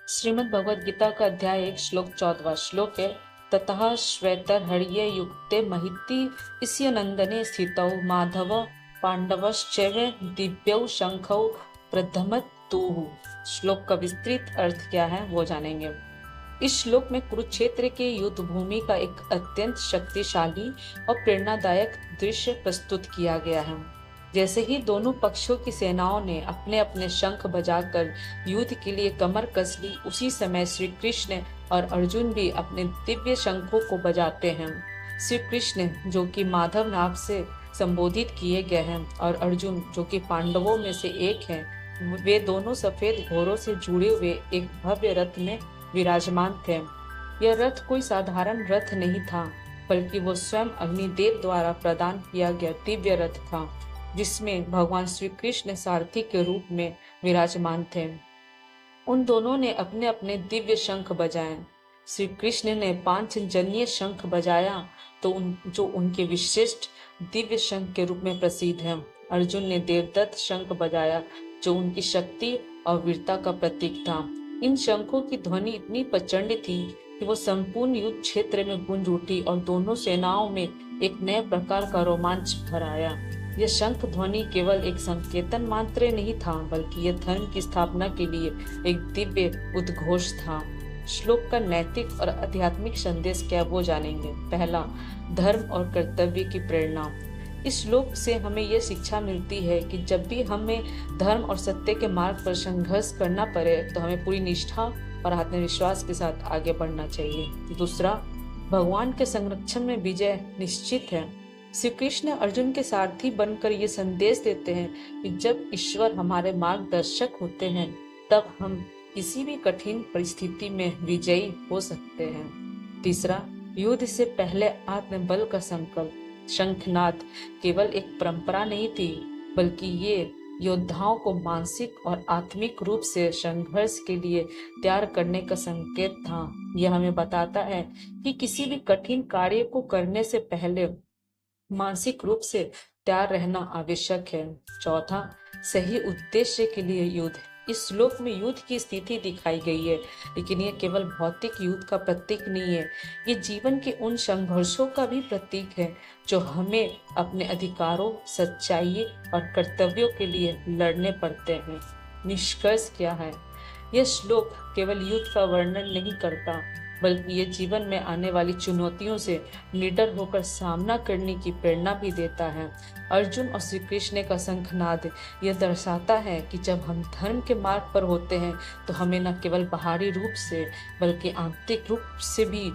श्रीमद् भगवद गीता का अध्याय 1 श्लोक 14वां श्लोक है। ततः श्वेतर्हर्ये युक्ते महिति इस्य नंदने स्थितौ माधव पांडवश्चैव दिव्यौ शंखौ प्रथमतुः। श्लोक का विस्तृत अर्थ क्या है वो जानेंगे। इस श्लोक में कुरुक्षेत्र के युद्ध भूमि का एक अत्यंत शक्तिशाली और प्रेरणादायक दृश्य प्रस्तुत किया गया है। जैसे ही दोनों पक्षों की सेनाओं ने अपने अपने शंख बजाकर युद्ध के लिए कमर कस ली, उसी समय श्री कृष्ण और अर्जुन भी अपने दिव्य शंखों को बजाते हैं। श्री कृष्ण जो कि माधव नाम से संबोधित किए गए हैं और अर्जुन जो कि पांडवों में से एक हैं, वे दोनों सफेद घोड़ों से जुड़े हुए एक भव्य रथ में विराजमान थे। यह रथ कोई साधारण रथ नहीं था, बल्कि वो स्वयं अग्निदेव द्वारा प्रदान किया गया दिव्य रथ था, जिसमें भगवान श्री कृष्ण सारथी के रूप में विराजमान थे। उन दोनों ने अपने अपने दिव्य शंख बजाए। श्री कृष्ण ने पांचजन्य शंख बजाया जो उनके विशिष्ट दिव्य शंख के रूप में प्रसिद्ध है। अर्जुन ने देवदत्त शंख बजाया जो उनकी शक्ति और वीरता का प्रतीक था। इन शंखों की ध्वनि इतनी प्रचंड थी कि वो संपूर्ण युद्ध क्षेत्र में गूंज उठी और दोनों सेनाओं में एक नए प्रकार का रोमांच भराया। यह शंख ध्वनि केवल एक संकेतन मात्र नहीं था, बल्कि यह धर्म की स्थापना के लिए एक दिव्य उद्घोष था। श्लोक का नैतिक और आध्यात्मिक संदेश क्या वो जानेंगे। पहला, धर्म और कर्तव्य की प्रेरणा। इस श्लोक से हमें यह शिक्षा मिलती है कि जब भी हमें धर्म और सत्य के मार्ग पर संघर्ष करना पड़े तो हमें पूरी निष्ठा और आत्मविश्वास के साथ आगे बढ़ना चाहिए। दूसरा, भगवान के संरक्षण में विजय निश्चित है। श्री कृष्ण अर्जुन के सारथी बनकर ये संदेश देते हैं कि जब ईश्वर हमारे मार्गदर्शक होते हैं तब हम किसी भी कठिन परिस्थिति में विजयी हो सकते हैं। तीसरा, युद्ध से पहले आत्मबल का संकल्प। शंखनाद केवल एक परंपरा नहीं थी, बल्कि ये योद्धाओं को मानसिक और आत्मिक रूप से संघर्ष के लिए तैयार करने का संकेत था। यह हमें बताता है कि किसी भी कठिन कार्य को करने से पहले मानसिक रूप से तैयार रहना आवश्यक है। चौथा, सही उद्देश्य के लिए युद्ध। इस श्लोक में युद्ध की स्थिति दिखाई गई है, लेकिन यह केवल भौतिक युद्ध का प्रतीक नहीं है। ये जीवन के उन संघर्षों का भी प्रतीक है जो हमें अपने अधिकारों, सच्चाई और कर्तव्यों के लिए लड़ने पड़ते हैं। निष्कर्ष क्या है? यह श्लोक केवल युद्ध का वर्णन नहीं करता, बल्कि ये जीवन में आने वाली चुनौतियों से निडर होकर सामना करने की प्रेरणा भी देता है। अर्जुन और श्री कृष्ण का शंखनाद यह दर्शाता है कि जब हम धर्म के मार्ग पर होते हैं तो हमें न केवल बाहरी रूप से बल्कि आंतरिक रूप से भी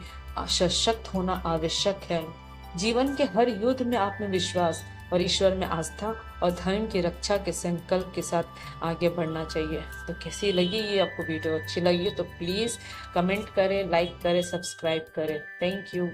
सशक्त होना आवश्यक है। जीवन के हर युद्ध में आत्मविश्वास और ईश्वर में आस्था और धर्म की रक्षा के संकल्प के साथ आगे बढ़ना चाहिए। तो कैसी लगी ये आपको वीडियो? अच्छी लगी तो प्लीज़ कमेंट करें, लाइक करें, सब्सक्राइब करें। Thank you.